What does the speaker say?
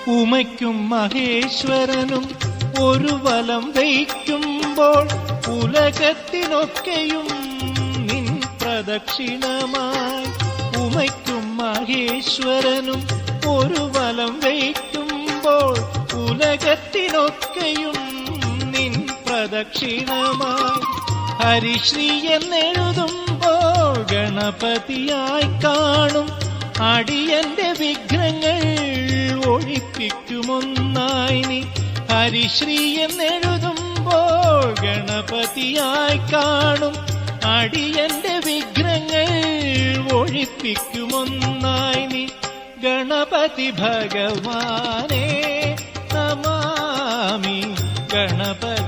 ഉമയ്ക്കും മഹേശ്വരനും ഒരു വലം വയ്ക്കുമ്പോൾ ഉലകത്തിനൊക്കെയും നിൻ പ്രദക്ഷിണമായി. ഉമയ്ക്കും മഹേശ്വരനും ഒരു വലം വയ്ക്കുമ്പോൾ ഉലകത്തിനൊക്കെയും നിൻ പ്രദക്ഷിണമായി. ഹരിശ്രീ എന്നെഴുതുമ്പോൾ ഗണപതിയായി കാണും അടിയന്റെ വിഘ്നങ്ങൾ ഒഴിപ്പിക്കുമൊന്നായി നീ. ഹരിശ്രീ എന്നെഴുതുമ്പോൾ ഗണപതിയായി കാണും അടിയന്റെ വിഘ്നങ്ങൾ ഒഴിപ്പിക്കുമൊന്നായി നീ. ഗണപതി ഭഗവാനേ നമാമി, ഗണപതി